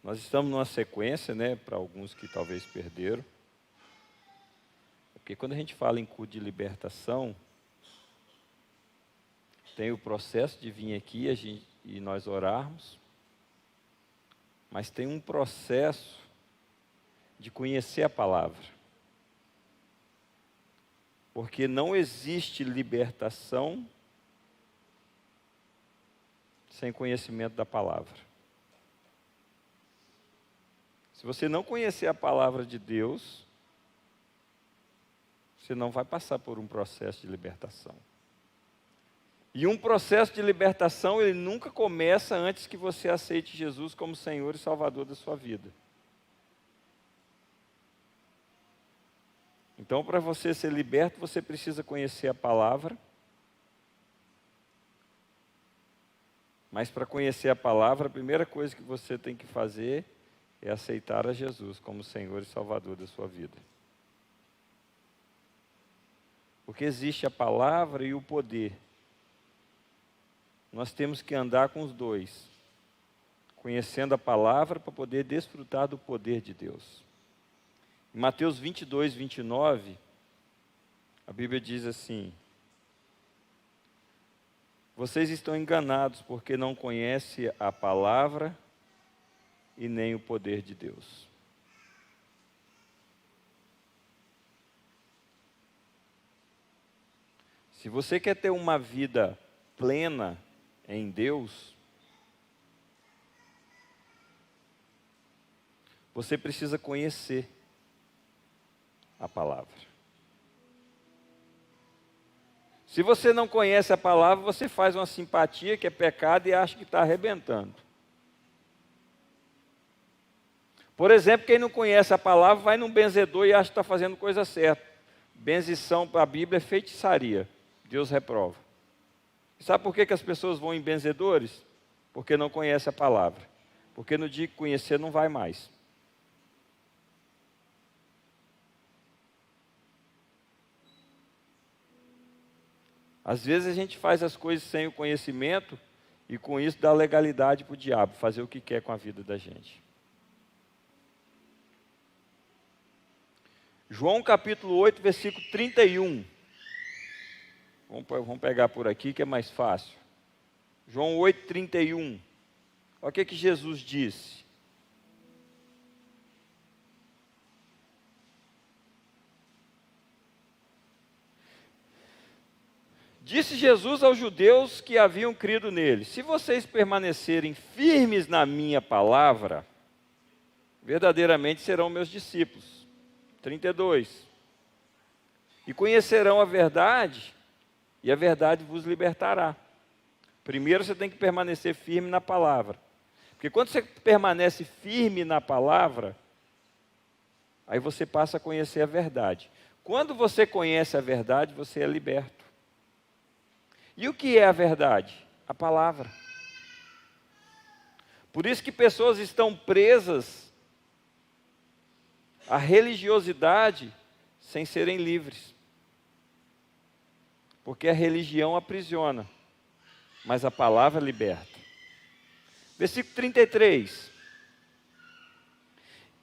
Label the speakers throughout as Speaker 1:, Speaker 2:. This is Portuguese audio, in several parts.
Speaker 1: Nós estamos numa sequência, né, para alguns que talvez perderam. Porque quando a gente fala em culto de libertação, tem o processo de vir aqui e nós orarmos, mas tem um processo de conhecer a palavra. Porque não existe libertação sem conhecimento da palavra. Se você não conhecer a palavra de Deus, você não vai passar por um processo de libertação. E um processo de libertação, ele nunca começa antes que você aceite Jesus como Senhor e Salvador da sua vida. Então, para você ser liberto, você precisa conhecer a palavra. Mas para conhecer a palavra, a primeira coisa que você tem que fazer é aceitar a Jesus como Senhor e Salvador da sua vida. Porque existe a palavra e o poder. Nós temos que andar com os dois, conhecendo a palavra para poder desfrutar do poder de Deus. Em Mateus 22, 29, a Bíblia diz assim: vocês estão enganados porque não conhecem a palavra e nem o poder de Deus. Se você quer ter uma vida plena em Deus, você precisa conhecer a palavra. Se você não conhece a palavra, você faz uma simpatia que é pecado e acha que está arrebentando. Por exemplo, quem não conhece a palavra vai num benzedor e acha que está fazendo coisa certa. Benzição para a Bíblia é feitiçaria. Deus reprova. E sabe por que as pessoas vão em benzedores? Porque não conhecem a palavra. Porque no dia que conhecer não vai mais. Às vezes a gente faz as coisas sem o conhecimento e com isso dá legalidade para o diabo fazer o que quer com a vida da gente. João capítulo 8, versículo 31. Vamos pegar por aqui que é mais fácil. João 8, 31. Olha o que Jesus disse. Disse Jesus aos judeus que haviam crido nele: se vocês permanecerem firmes na minha palavra, verdadeiramente serão meus discípulos. 32. E conhecerão a verdade, e a verdade vos libertará. Primeiro você tem que permanecer firme na palavra. Porque quando você permanece firme na palavra, aí você passa a conhecer a verdade. Quando você conhece a verdade, você é liberto. E o que é a verdade? A palavra. Por isso que pessoas estão presas à religiosidade sem serem livres. Porque a religião aprisiona, mas a palavra liberta. Versículo 33.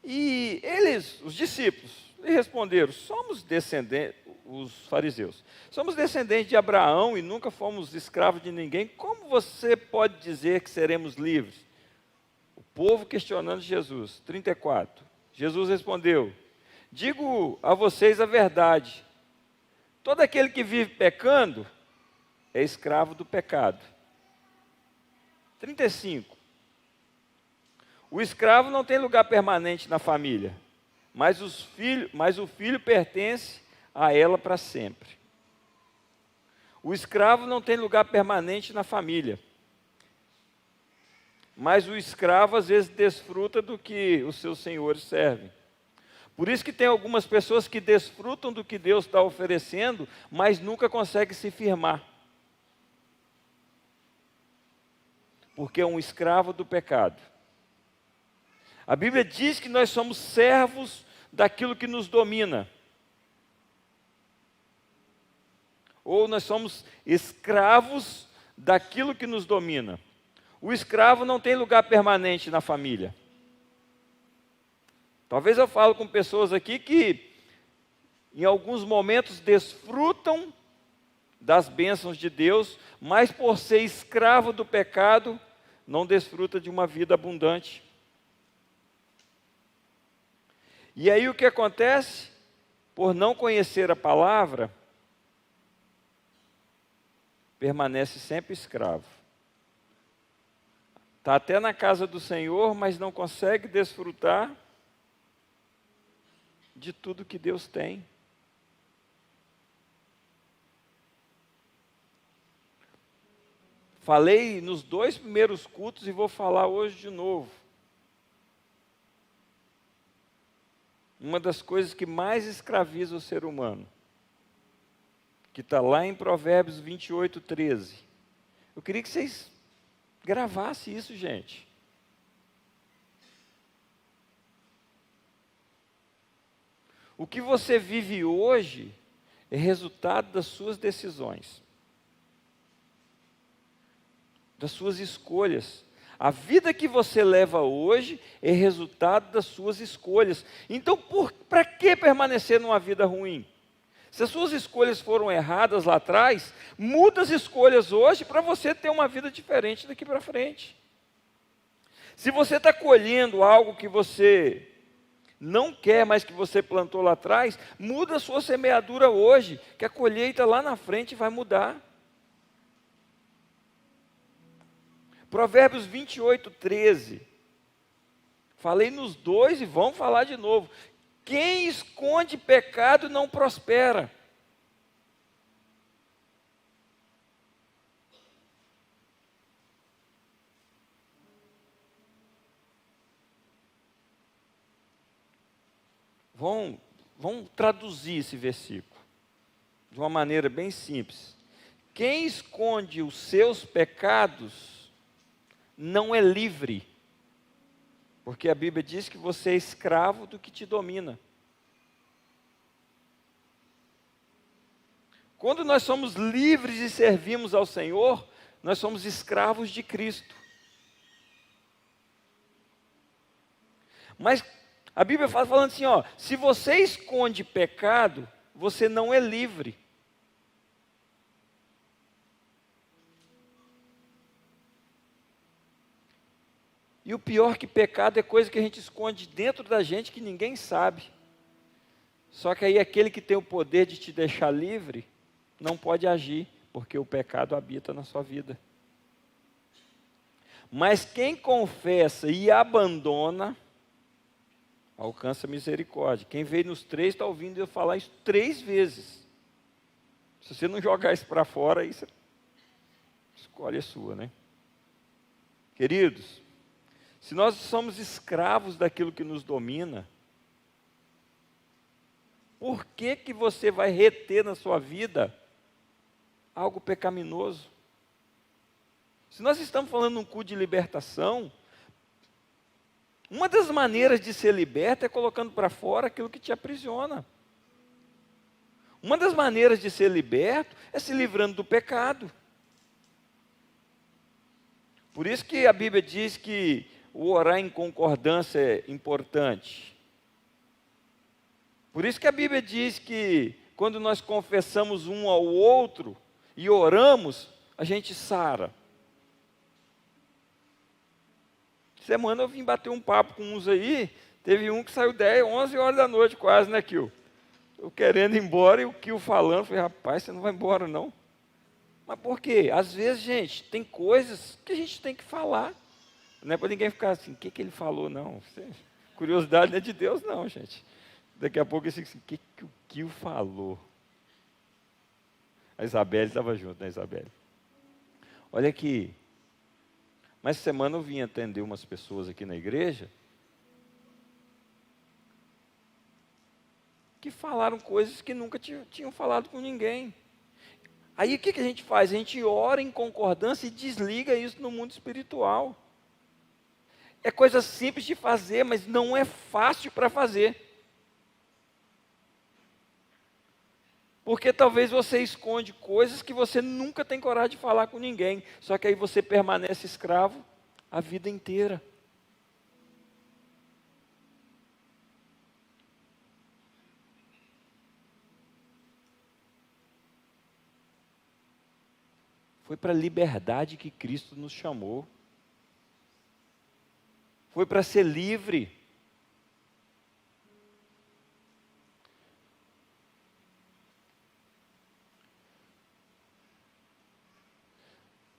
Speaker 1: E eles, os discípulos, lhe responderam: somos descendentes, os fariseus, somos descendentes de Abraão e nunca fomos escravos de ninguém. Como você pode dizer que seremos livres? O povo questionando Jesus. 34. Jesus respondeu: digo a vocês a verdade. Todo aquele que vive pecando é escravo do pecado. 35. O escravo não tem lugar permanente na família, mas o filho pertence a ela para sempre. O escravo não tem lugar permanente na família, mas o escravo às vezes desfruta do que os seus senhores servem. Por isso que tem algumas pessoas que desfrutam do que Deus está oferecendo, mas nunca conseguem se firmar. Porque é um escravo do pecado. A Bíblia diz que nós somos servos daquilo que nos domina. Ou nós somos escravos daquilo que nos domina. O escravo não tem lugar permanente na família. Talvez eu falo com pessoas aqui que em alguns momentos desfrutam das bênçãos de Deus, mas por ser escravo do pecado, não desfruta de uma vida abundante. E aí o que acontece? Por não conhecer a palavra, permanece sempre escravo. Está até na casa do Senhor, mas não consegue desfrutar de tudo que Deus tem. Falei nos 2 primeiros cultos e vou falar hoje de novo. Uma das coisas que mais escraviza o ser humano, que está lá em Provérbios 28, 13. Eu queria que vocês gravassem isso, gente. O que você vive hoje é resultado das suas decisões, das suas escolhas. A vida que você leva hoje é resultado das suas escolhas. Então, para que permanecer numa vida ruim? Se as suas escolhas foram erradas lá atrás, muda as escolhas hoje para você ter uma vida diferente daqui para frente. Se você está colhendo algo que você não quer, mas que você plantou lá atrás, muda a sua semeadura hoje, que a colheita lá na frente vai mudar. Provérbios 28, 13. Falei nos 2 e vamos falar de novo. Quem esconde pecado não prospera. Vamos traduzir esse versículo de uma maneira bem simples. Quem esconde os seus pecados não é livre, porque a Bíblia diz que você é escravo do que te domina. Quando nós somos livres e servimos ao Senhor, nós somos escravos de Cristo. Mas a Bíblia fala falando assim, ó, se você esconde pecado, você não é livre. E o pior que pecado é coisa que a gente esconde dentro da gente que ninguém sabe. Só que aí aquele que tem o poder de te deixar livre, não pode agir, porque o pecado habita na sua vida. Mas quem confessa e abandona, alcança misericórdia. Quem veio nos 3 está ouvindo eu falar isso 3 vezes. Se você não jogar isso para fora, aí você escolhe a sua, né? Queridos, se nós somos escravos daquilo que nos domina, por que que você vai reter na sua vida algo pecaminoso? Se nós estamos falando de um culto de libertação, uma das maneiras de ser liberto é colocando para fora aquilo que te aprisiona. Uma das maneiras de ser liberto é se livrando do pecado. Por isso que a Bíblia diz que o orar em concordância é importante. Por isso que a Bíblia diz que quando nós confessamos um ao outro e oramos, a gente sara. Semana eu vim bater um papo com uns aí, teve um que saiu 10, 11 horas da noite quase, né, Kio? Eu querendo ir embora e o Kio falando, falei, rapaz, você não vai embora não. Mas por quê? Às vezes, gente, tem coisas que a gente tem que falar. Não é para ninguém ficar assim, o que ele falou, não. Curiosidade não é de Deus, não, gente. Daqui a pouco eu fico assim, o que o Kio falou? A Isabelle estava junto, né, Isabelle? Olha aqui. Mas semana eu vim atender umas pessoas aqui na igreja que falaram coisas que nunca tinham falado com ninguém. Aí o que a gente faz? A gente ora em concordância e desliga isso no mundo espiritual. É coisa simples de fazer, mas não é fácil para fazer. Porque talvez você esconde coisas que você nunca tem coragem de falar com ninguém. Só que aí você permanece escravo a vida inteira. Foi para a liberdade que Cristo nos chamou. Foi para ser livre.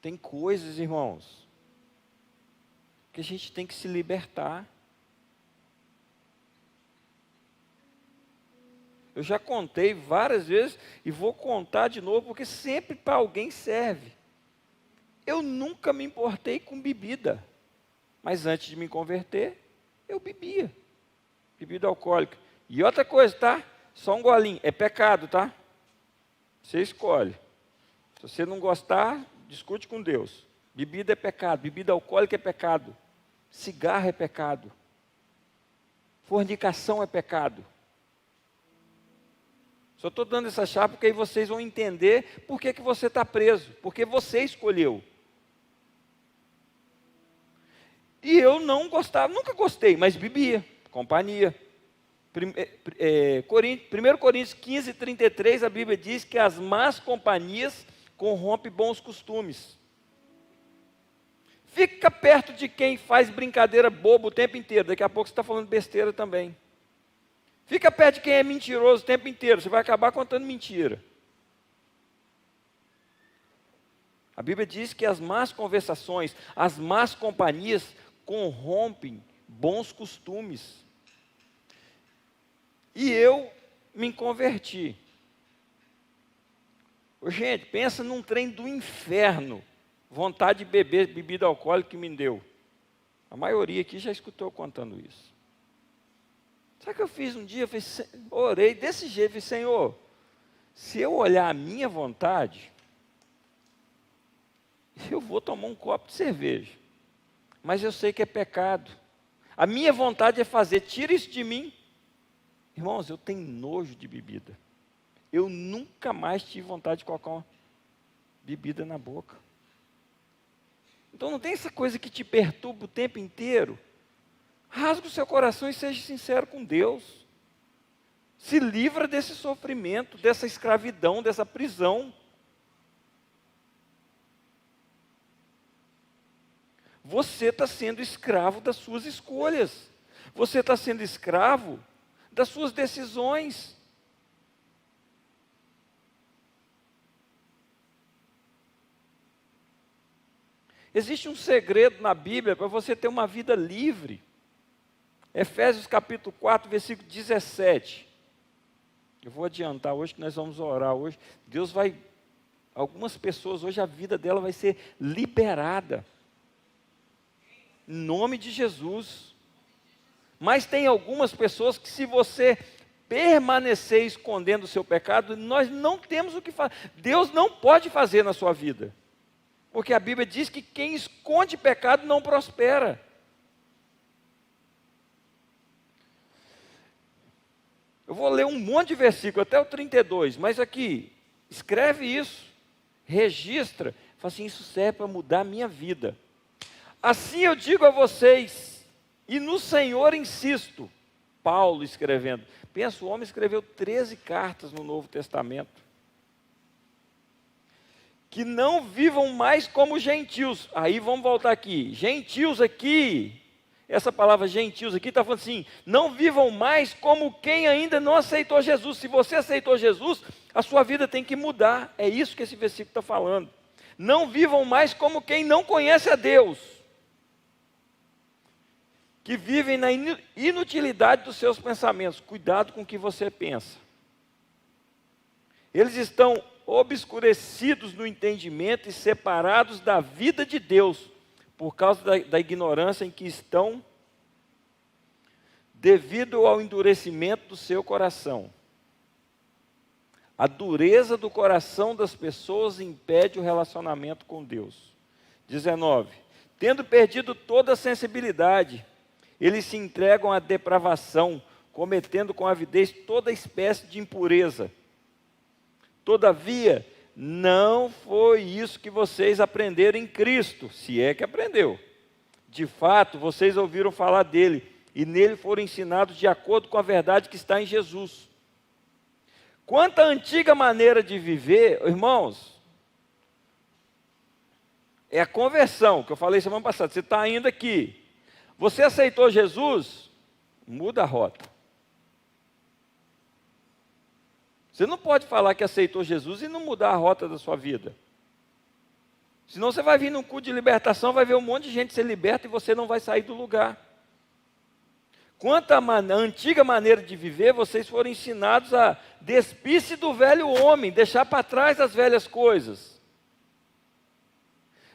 Speaker 1: Tem coisas, irmãos, que a gente tem que se libertar. Eu já contei várias vezes e vou contar de novo, porque sempre para alguém serve. Eu nunca me importei com bebida, mas antes de me converter, eu bebia. Bebida alcoólica. E outra coisa, tá? Só um golinho, é pecado, tá? Você escolhe. Se você não gostar, discute com Deus. Bebida é pecado, bebida alcoólica é pecado. Cigarro é pecado. Fornicação é pecado. Só estou dando essa chave porque aí vocês vão entender por que você está preso. Porque você escolheu. E eu não gostava, nunca gostei, mas bebia, companhia. 1 Coríntios 15, 33, a Bíblia diz que as más companhias corrompem bons costumes. Fica perto de quem faz brincadeira boba o tempo inteiro, daqui a pouco você está falando besteira também. Fica perto de quem é mentiroso o tempo inteiro, você vai acabar contando mentira. A Bíblia diz que as más conversações, as más companhias corrompem bons costumes. E eu me converti. Gente, pensa num trem do inferno, vontade de beber bebida alcoólica que me deu. A maioria aqui já escutou eu contando isso. Sabe o que eu fiz um dia? Orei desse jeito, falei, Senhor, se eu olhar a minha vontade, eu vou tomar um copo de cerveja. Mas eu sei que é pecado. A minha vontade é fazer, tira isso de mim. Irmãos, eu tenho nojo de bebida. Eu nunca mais tive vontade de colocar uma bebida na boca. Então não tem essa coisa que te perturba o tempo inteiro. Rasga o seu coração e seja sincero com Deus. Se livra desse sofrimento, dessa escravidão, dessa prisão. Você está sendo escravo das suas escolhas. Você está sendo escravo das suas decisões. Existe um segredo na Bíblia para você ter uma vida livre. Efésios capítulo 4, versículo 17. Eu vou adiantar hoje que nós vamos orar hoje. Deus vai, algumas pessoas hoje a vida dela vai ser liberada. Em nome de Jesus. Mas tem algumas pessoas que se você permanecer escondendo o seu pecado, nós não temos o que fazer. Deus não pode fazer na sua vida. Porque a Bíblia diz que quem esconde pecado não prospera. Eu vou ler um monte de versículo, até o 32, mas aqui, escreve isso, registra, fala assim, isso serve para mudar a minha vida. Assim eu digo a vocês, e no Senhor insisto, Paulo escrevendo. Pensa, o homem escreveu 13 cartas no Novo Testamento. Que não vivam mais como gentios. Aí vamos voltar aqui. Gentios aqui, essa palavra gentios aqui está falando assim, não vivam mais como quem ainda não aceitou Jesus. Se você aceitou Jesus, a sua vida tem que mudar. É isso que esse versículo está falando. Não vivam mais como quem não conhece a Deus. Que vivem na inutilidade dos seus pensamentos. Cuidado com o que você pensa. Eles estão obscurecidos no entendimento e separados da vida de Deus, por causa da ignorância em que estão, devido ao endurecimento do seu coração. A dureza do coração das pessoas impede o relacionamento com Deus. 19. Tendo perdido toda a sensibilidade, eles se entregam à depravação, cometendo com avidez toda espécie de impureza. Todavia, não foi isso que vocês aprenderam em Cristo, se é que aprendeu. De fato, vocês ouviram falar dele, e nele foram ensinados de acordo com a verdade que está em Jesus. Quanto à antiga maneira de viver, irmãos, É a conversão, que eu falei semana passada. Você está indo aqui. Você aceitou Jesus? Muda a rota. Você não pode falar que aceitou Jesus e não mudar a rota da sua vida. Senão você vai vir num culto de libertação, vai ver um monte de gente ser liberta e você não vai sair do lugar. Quanto à antiga maneira de viver, vocês foram ensinados a despir-se do velho homem, deixar para trás as velhas coisas.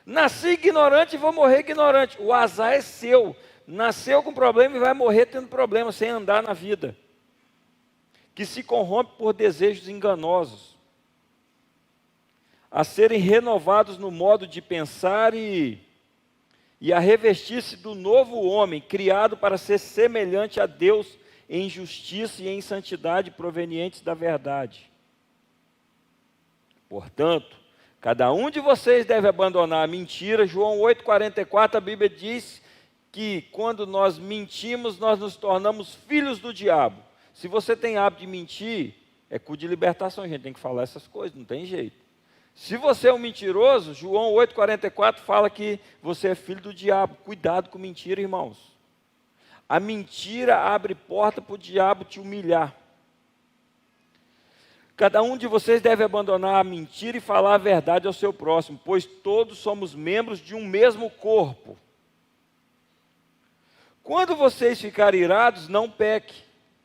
Speaker 1: Nasci ignorante e vou morrer ignorante. O azar é seu. Nasceu com problema e vai morrer tendo problema, sem andar na vida. Que se corrompe por desejos enganosos. A serem renovados no modo de pensar e a revestir-se do novo homem, criado para ser semelhante a Deus em justiça e em santidade provenientes da verdade. Portanto, cada um de vocês deve abandonar a mentira. João 8,44, a Bíblia diz que quando nós mentimos, nós nos tornamos filhos do diabo. Se você tem hábito de mentir, é culto de libertação, a gente tem que falar essas coisas, não tem jeito. Se você é um mentiroso, João 8,44 fala que você é filho do diabo. Cuidado com mentira, irmãos. A mentira abre porta para o diabo te humilhar. Cada um de vocês deve abandonar a mentira e falar a verdade ao seu próximo, pois todos somos membros de um mesmo corpo. Quando vocês ficarem irados, não peque.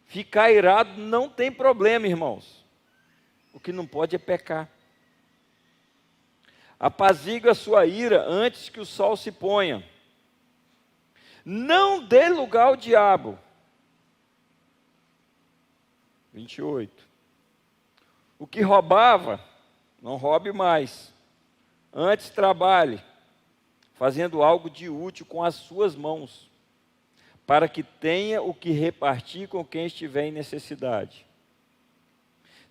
Speaker 1: Ficar irado não tem problema, irmãos. O que não pode é pecar. Apazigue a sua ira antes que o sol se ponha. Não dê lugar ao diabo. 28. O que roubava, não roube mais. Antes trabalhe, fazendo algo de útil com as suas mãos, para que tenha o que repartir com quem estiver em necessidade.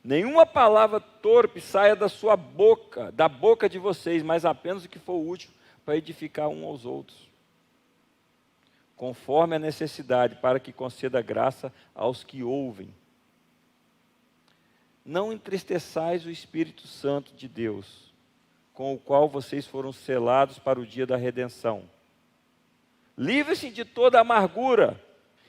Speaker 1: Nenhuma palavra torpe saia da sua boca, da boca de vocês, mas apenas o que for útil para edificar uns aos outros, conforme a necessidade, para que conceda graça aos que ouvem. Não entristeçais o Espírito Santo de Deus, com o qual vocês foram selados para o dia da redenção. Livre-se de toda amargura,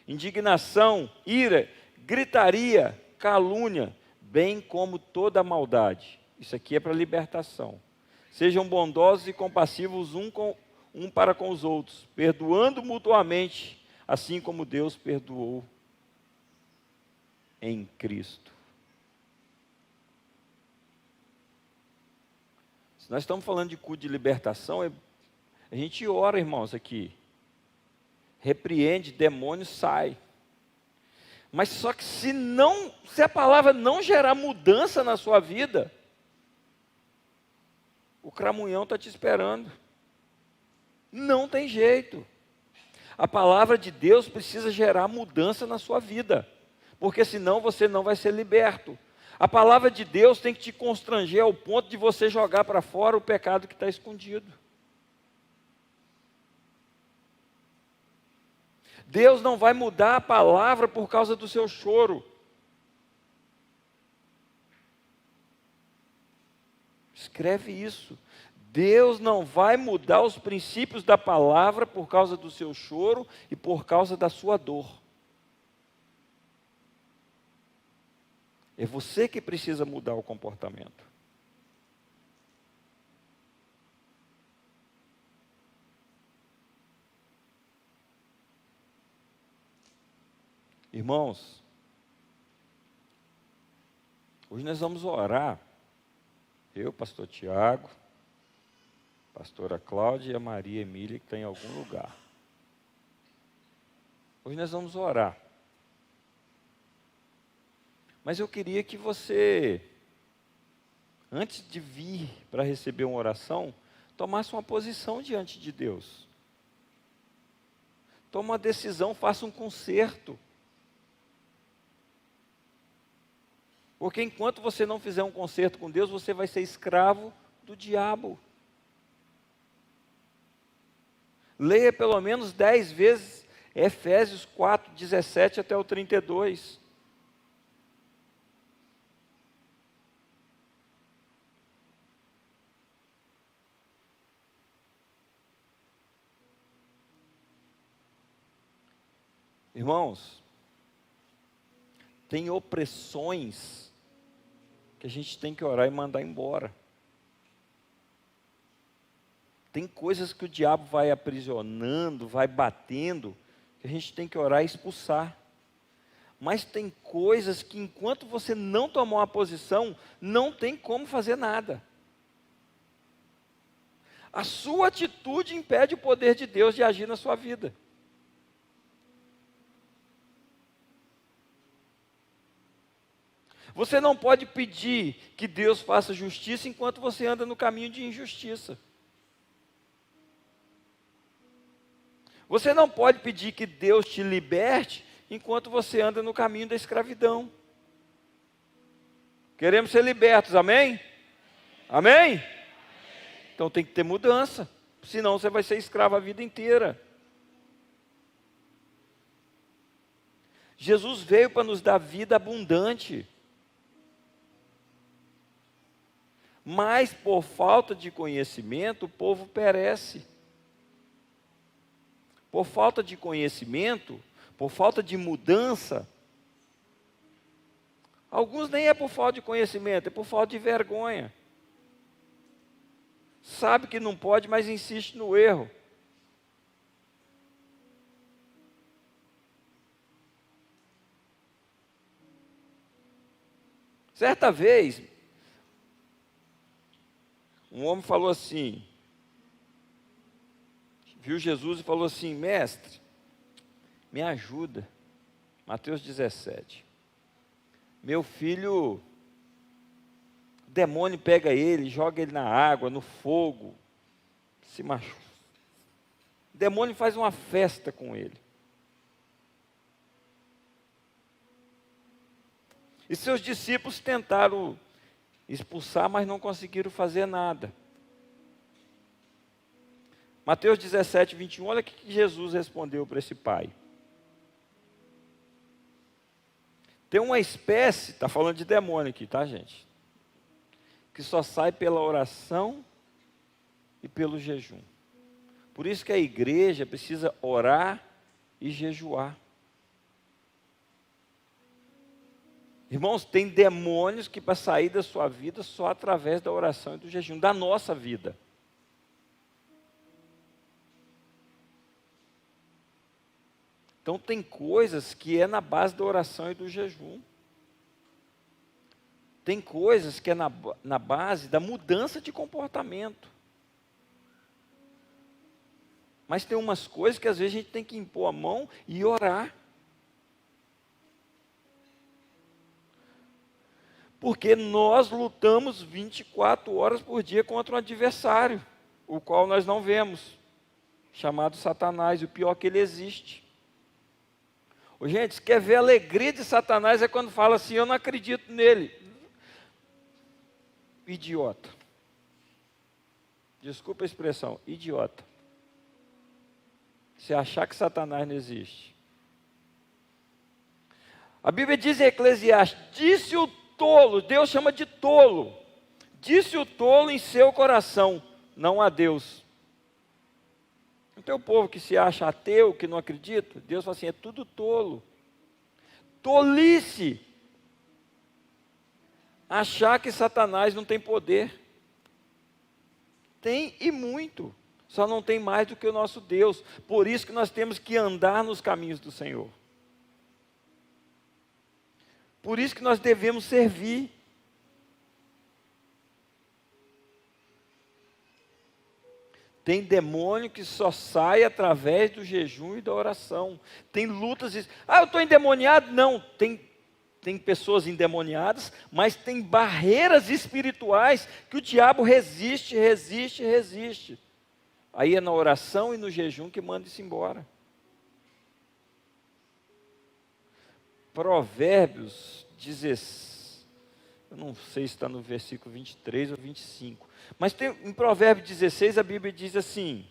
Speaker 1: indignação, ira, gritaria, calúnia, bem como toda maldade. Isso aqui é para libertação. Sejam bondosos e compassivos um para com os outros, perdoando mutuamente, assim como Deus perdoou em Cristo. Se nós estamos falando de culto de libertação, a gente ora, irmãos, aqui. Repreende, demônio sai. Mas só que se a palavra não gerar mudança na sua vida, o cramunhão está te esperando. Não tem jeito. A palavra de Deus precisa gerar mudança na sua vida, porque senão você não vai ser liberto. A palavra de Deus tem que te constranger ao ponto de você jogar para fora o pecado que está escondido. Deus não vai mudar a palavra por causa do seu choro. Escreve isso. Deus não vai mudar os princípios da palavra por causa do seu choro e por causa da sua dor. É você que precisa mudar o comportamento. Irmãos, hoje nós vamos orar. Eu, pastor Tiago, pastora Cláudia e a Maria Emília, que está em algum lugar. Hoje nós vamos orar. Mas eu queria que você, antes de vir para receber uma oração, tomasse uma posição diante de Deus. Tome uma decisão, faça um conserto. Porque enquanto você não fizer um conserto com Deus, você vai ser escravo do diabo. Leia pelo menos 10 vezes Efésios 4, 17 até o 32. Irmãos, tem opressões que a gente tem que orar e mandar embora. Tem coisas que o diabo vai aprisionando, vai batendo, que a gente tem que orar e expulsar. Mas tem coisas que enquanto você não tomar uma posição, não tem como fazer nada. A sua atitude impede o poder de Deus de agir na sua vida. Você não pode pedir que Deus faça justiça enquanto você anda no caminho de injustiça. Você não pode pedir que Deus te liberte enquanto você anda no caminho da escravidão. Queremos ser libertos, amém? Amém? Então tem que ter mudança, senão você vai ser escravo a vida inteira. Jesus veio para nos dar vida abundante. Mas por falta de conhecimento, o povo perece. Por falta de conhecimento, por falta de mudança, alguns nem é por falta de conhecimento, é por falta de vergonha. Sabe que não pode, mas insiste no erro. Certa vez, um homem falou assim, viu Jesus e falou assim: mestre, me ajuda. Mateus 17. Meu filho, o demônio pega ele, joga ele na água, no fogo, se machuca. O demônio faz uma festa com ele. E seus discípulos tentaram expulsar, mas não conseguiram fazer nada. Mateus 17, 21, olha o que Jesus respondeu para esse pai. Tem uma espécie, está falando de demônio aqui, tá, gente? Que só sai pela oração e pelo jejum. Por isso que a igreja precisa orar e jejuar. Irmãos, tem demônios que para sair da sua vida só através da oração e do jejum, da nossa vida. Então tem coisas que é na base da oração e do jejum. Tem coisas que é na base da mudança de comportamento. Mas tem umas coisas que às vezes a gente tem que impor a mão e orar. Porque nós lutamos 24 horas por dia contra um adversário, o qual nós não vemos, chamado Satanás, e o pior é que ele existe. Ô, gente, se quer ver a alegria de Satanás é quando fala assim: eu não acredito nele. Idiota. Desculpa a expressão, idiota. Se achar que Satanás não existe. A Bíblia diz em Eclesiastes: disse o tolo, Deus chama de tolo, disse o tolo em seu coração, não há Deus. Não tem o povo que se acha ateu, que não acredita? Deus fala assim: é tudo tolo. Tolice achar que Satanás não tem poder. Tem e muito, só não tem mais do que o nosso Deus. Por isso que nós temos que andar nos caminhos do Senhor. Por isso que nós devemos servir. Tem demônio que só sai através do jejum e da oração. Tem lutas. Eu estou endemoniado? Não, tem pessoas endemoniadas, mas tem barreiras espirituais que o diabo resiste. Aí é na oração e no jejum que manda isso embora. Provérbios 16, eu não sei se está no versículo 23 ou 25, mas em Provérbios 16 a Bíblia diz assim: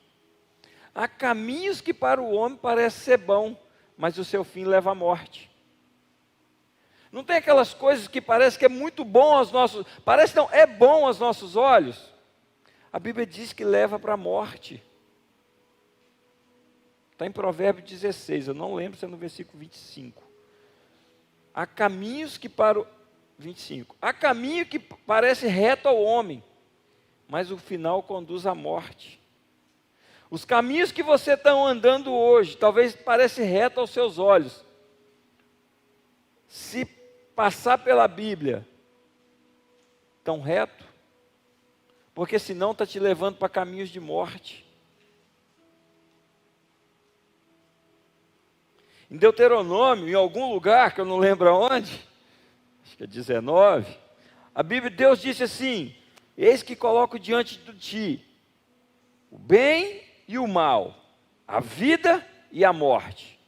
Speaker 1: há caminhos que para o homem parecem ser bom, mas o seu fim leva à morte. Não tem aquelas coisas que parece que é muito bom aos nossos, parece não, é bom aos nossos olhos? A Bíblia diz que leva para a morte. Está em Provérbios 16, eu não lembro se é no versículo 25. Há caminhos que para o 25. Há caminho que parece reto ao homem, mas o final conduz à morte. Os caminhos que você está andando hoje, talvez pareça reto aos seus olhos. Se passar pela Bíblia, tão reto, porque senão está te levando para caminhos de morte. Em Deuteronômio, em algum lugar, que eu não lembro aonde, acho que é 19, a Bíblia, Deus disse assim: eis que coloco diante de ti o bem e o mal, a vida e a morte.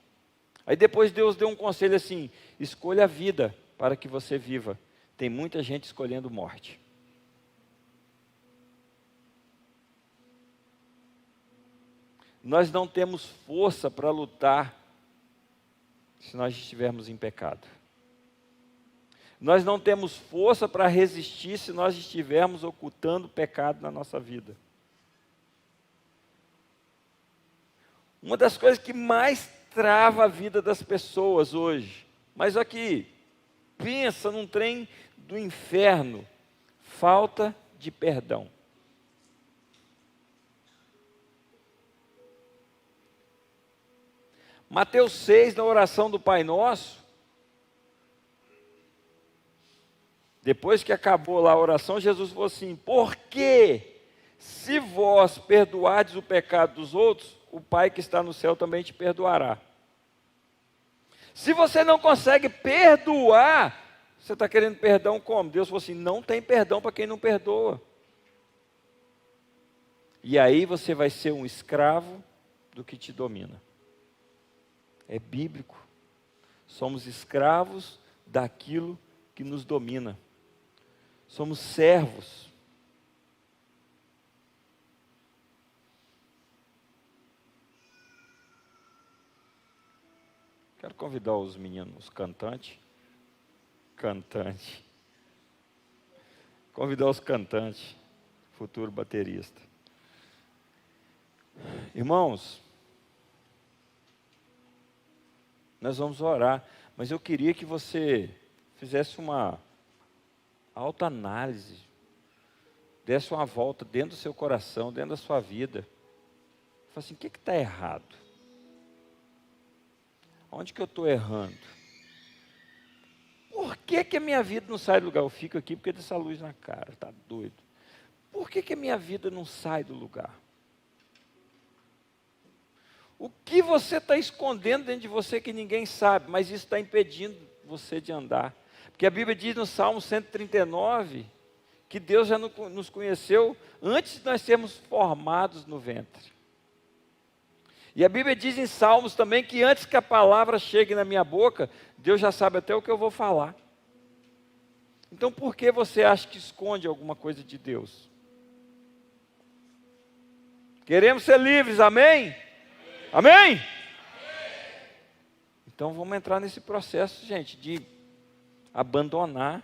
Speaker 1: Aí depois Deus deu um conselho assim: escolha a vida para que você viva. Tem muita gente escolhendo morte. Nós não temos força para lutar se nós estivermos em pecado. Nós não temos força para resistir se nós estivermos ocultando o pecado na nossa vida. Uma das coisas que mais trava a vida das pessoas hoje, mas aqui, pensa num trem do inferno, falta de perdão. Mateus 6, na oração do Pai Nosso, depois que acabou lá a oração, Jesus falou assim: porque se vós perdoardes o pecado dos outros, o Pai que está no céu também te perdoará. Se você não consegue perdoar, você está querendo perdão como? Deus falou assim: não tem perdão para quem não perdoa. E aí você vai ser um escravo do que te domina. É bíblico. Somos escravos daquilo que nos domina. Somos servos. Quero convidar os meninos, os cantantes. Convidar os cantantes, futuro baterista. Irmãos, nós vamos orar, mas eu queria que você fizesse uma autoanálise, desse uma volta dentro do seu coração, dentro da sua vida. Fala assim: o que está errado? Onde que eu estou errando? Por que a minha vida não sai do lugar? Eu fico aqui porque dessa luz na cara, está doido. Por que a minha vida não sai do lugar? O que você está escondendo dentro de você que ninguém sabe, mas isso está impedindo você de andar? Porque a Bíblia diz no Salmo 139, que Deus já nos conheceu antes de nós sermos formados no ventre. E a Bíblia diz em Salmos também que antes que a palavra chegue na minha boca, Deus já sabe até o que eu vou falar. Então por que você acha que esconde alguma coisa de Deus? Queremos ser livres, amém? Amém? Então vamos entrar nesse processo, gente, de abandonar.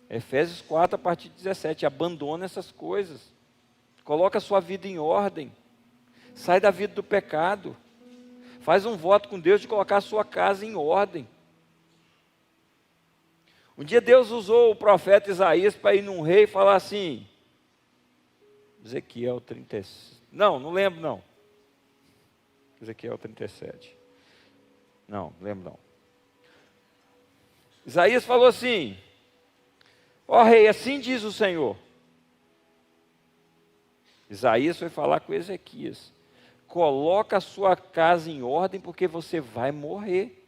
Speaker 1: Efésios 4, a partir de 17, abandona essas coisas. Coloca a sua vida em ordem. Sai da vida do pecado. Faz um voto com Deus de colocar a sua casa em ordem. Um dia Deus usou o profeta Isaías para ir num rei e falar assim, Ezequiel 37. Não lembro não. Ezequiel 37. Não lembro não. Isaías falou assim: ó rei, assim diz o Senhor. Isaías foi falar com Ezequias: coloca a sua casa em ordem, porque você vai morrer.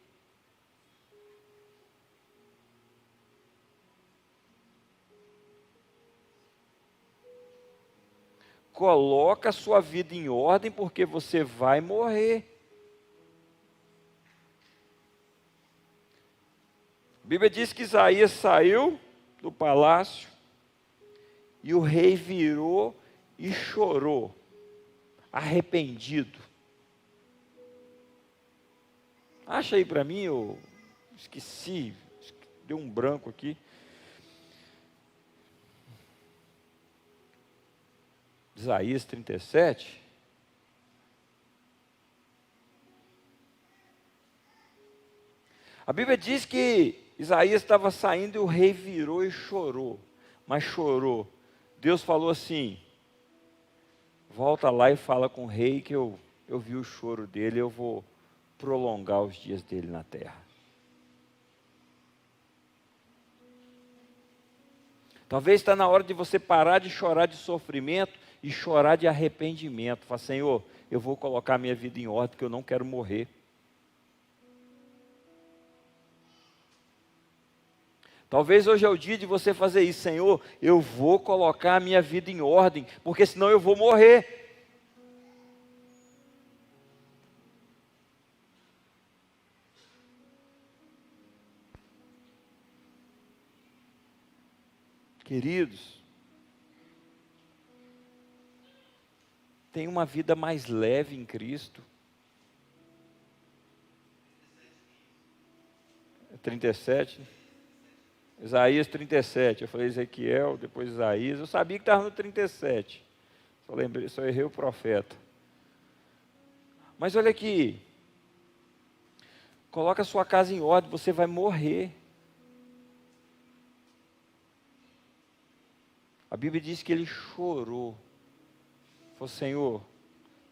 Speaker 1: Coloca a sua vida em ordem, porque você vai morrer. A Bíblia diz que Isaías saiu do palácio e o rei virou e chorou, arrependido. Acha aí para mim, eu esqueci, deu um branco aqui. Isaías 37. A Bíblia diz que Isaías estava saindo e o rei virou e chorou. Mas chorou. Deus falou assim: volta lá e fala com o rei que eu vi o choro dele, eu vou prolongar os dias dele na terra. Talvez está na hora de você parar de chorar de sofrimento e chorar de arrependimento. Fala: Senhor, eu vou colocar minha vida em ordem, porque eu não quero morrer. Talvez hoje é o dia de você fazer isso. Senhor, eu vou colocar a minha vida em ordem, porque senão eu vou morrer. Queridos, tem uma vida mais leve em Cristo. 37, Isaías 37, eu falei Ezequiel, depois Isaías, eu sabia que estava no 37, só errei o profeta. Mas olha aqui, coloca a sua casa em ordem, você vai morrer. A Bíblia diz que ele chorou. Falou: Senhor,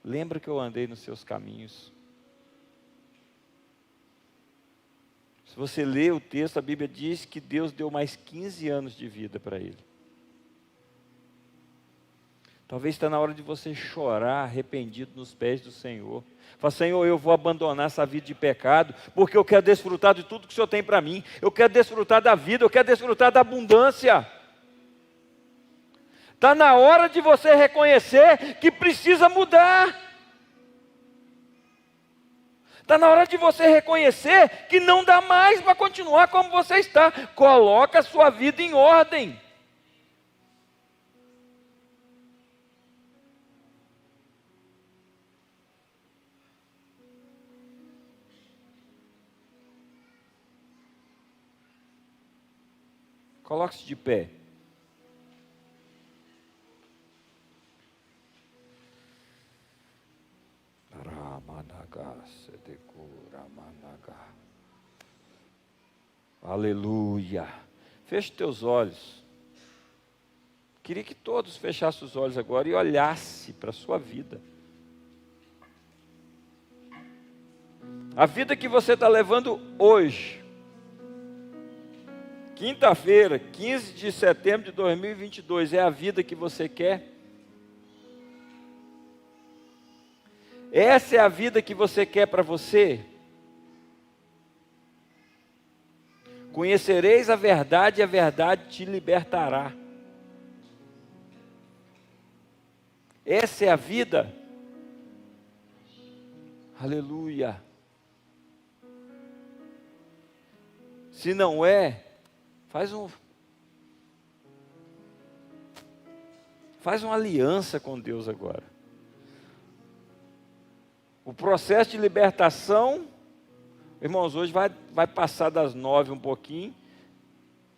Speaker 1: lembra que eu andei nos seus caminhos. Se você lê o texto, a Bíblia diz que Deus deu mais 15 anos de vida para ele. Talvez está na hora de você chorar arrependido nos pés do Senhor. Fala: Senhor, eu vou abandonar essa vida de pecado, porque eu quero desfrutar de tudo que o Senhor tem para mim. Eu quero desfrutar da vida, eu quero desfrutar da abundância. Está na hora de você reconhecer que precisa mudar. Está na hora de você reconhecer que não dá mais para continuar como você está. Coloca a sua vida em ordem. Coloque-se de pé. Aleluia. Feche teus olhos. Queria que todos fechassem os olhos agora e olhassem para a sua vida. A vida que você está levando hoje, quinta-feira, 15 de setembro de 2022, é a vida que você quer? Essa é a vida que você quer para você? Conhecereis a verdade e a verdade te libertará. Essa é a vida? Aleluia. Se não é, faz uma aliança com Deus agora. O processo de libertação, irmãos, hoje vai passar das 9 um pouquinho.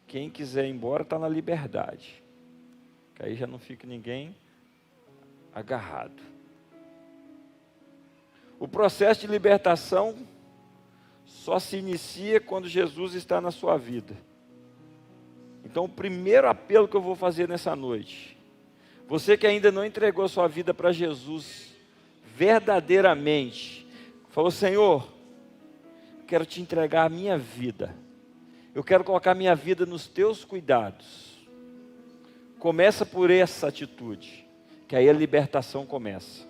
Speaker 1: Quem quiser ir embora está na liberdade, que aí já não fica ninguém agarrado. O processo de libertação só se inicia quando Jesus está na sua vida. Então, o primeiro apelo que eu vou fazer nessa noite: você que ainda não entregou sua vida para Jesus verdadeiramente, falou: Senhor, quero te entregar a minha vida, eu quero colocar minha vida nos teus cuidados. Começa por essa atitude, que aí a libertação começa.